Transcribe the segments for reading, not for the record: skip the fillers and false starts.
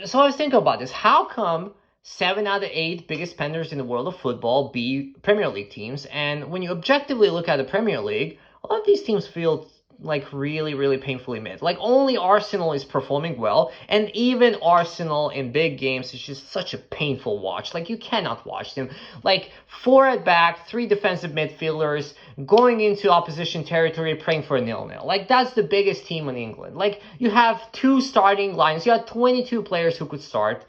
So I was thinking about this. How come 7 out of 8 biggest spenders in the world of football be Premier League teams? And when you objectively look at the Premier League, a lot of these teams feel like really, really painfully mid. Like only Arsenal is performing well, and even Arsenal in big games is just such a painful watch. Like you cannot watch them. Like 4 at back, 3 defensive midfielders going into opposition territory praying for a 0-0. Like that's the biggest team in England. Like you have 2 starting lines, you have 22 players who could start,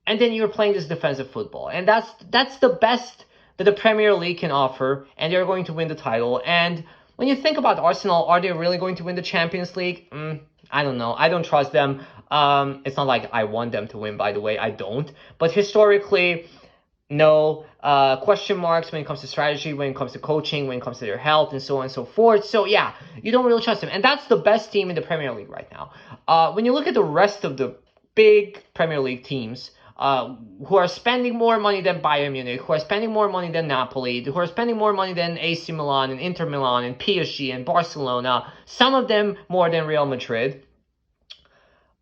and then you're playing this defensive football, and that's the best that the Premier League can offer, and they're going to win the title. And when you think about Arsenal, are they really going to win the Champions League? I don't know. I don't trust them. It's not like I want them to win, by the way. I don't. But historically, no. Question marks when it comes to strategy, when it comes to coaching, when it comes to their health, and so on and so forth. So yeah, you don't really trust them. And that's the best team in the Premier League right now. When you look at the rest of the big Premier League teams, who are spending more money than Bayern Munich, who are spending more money than Napoli, who are spending more money than AC Milan and Inter Milan and PSG and Barcelona, some of them more than Real Madrid,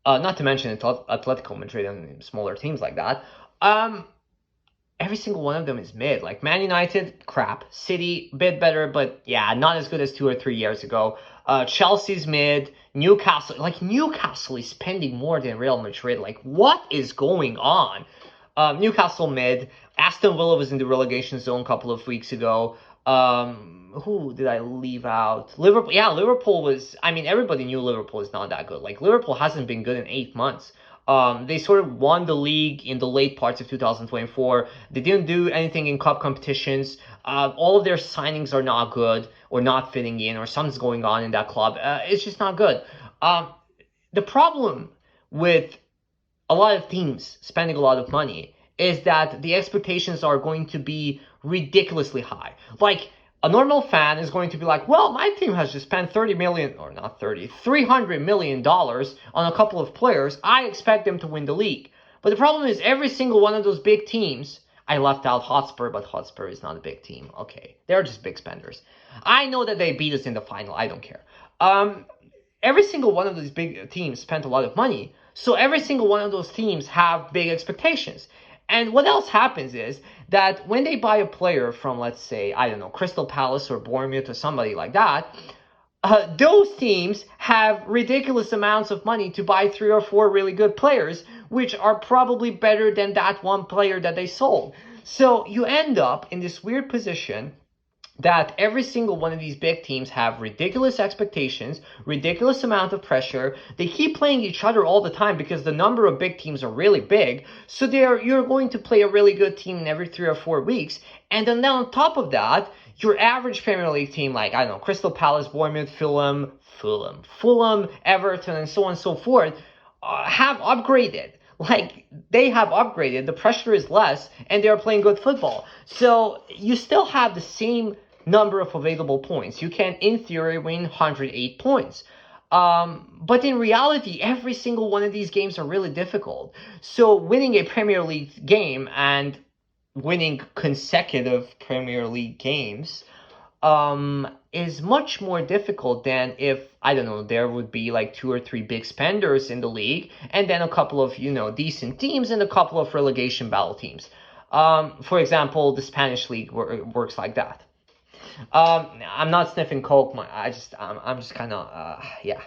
not to mention Atletico Madrid and smaller teams like that. Every single one of them is mid. Like Man United, crap. City, bit better, but yeah, not as good as 2 or 3 years ago. Chelsea's mid. Newcastle is spending more than Real Madrid. Like, what is going on? Newcastle mid. Aston Villa was in the relegation zone a couple of weeks ago. Who did I leave out? Liverpool. Yeah, Liverpool was. I mean, everybody knew Liverpool is not that good. Like, Liverpool hasn't been good in 8 months. They sort of won the league in the late parts of 2024. They didn't do anything in cup competitions. All of their signings are not good or not fitting in, or something's going on in that club. It's just not good. The problem with a lot of teams spending a lot of money is that the expectations are going to be ridiculously high. Like, a normal fan is going to be like, well, my team has just spent 30 million, or not 30, $300 million on a couple of players. I expect them to win the league. But the problem is every single one of those big teams, I left out Hotspur, but Hotspur is not a big team. Okay, they're just big spenders. I know that they beat us in the final. I don't care. Every single one of these big teams spent a lot of money. So every single one of those teams have big expectations. And what else happens is that when they buy a player from, let's say, I don't know, Crystal Palace or Bournemouth or somebody like that, those teams have ridiculous amounts of money to buy 3 or 4 really good players, which are probably better than that one player that they sold. So you end up in this weird position that every single one of these big teams have ridiculous expectations, ridiculous amount of pressure. They keep playing each other all the time because the number of big teams are really big. So you're going to play a really good team in every 3 or 4 weeks. And then on top of that, your average Premier League team, like, I don't know, Crystal Palace, Bournemouth, Fulham, Everton, and so on and so forth, have upgraded. Like, they have upgraded, the pressure is less, and they're playing good football. So you still have the same number of available points. You can, in theory, win 108 points. But in reality, every single one of these games are really difficult. So winning a Premier League game and winning consecutive Premier League games is much more difficult than if, I don't know, there would be like 2 or 3 big spenders in the league and then a couple of, decent teams and a couple of relegation battle teams. For example, the Spanish league works like that. I'm not sniffing coke. I'm just kind of, yeah.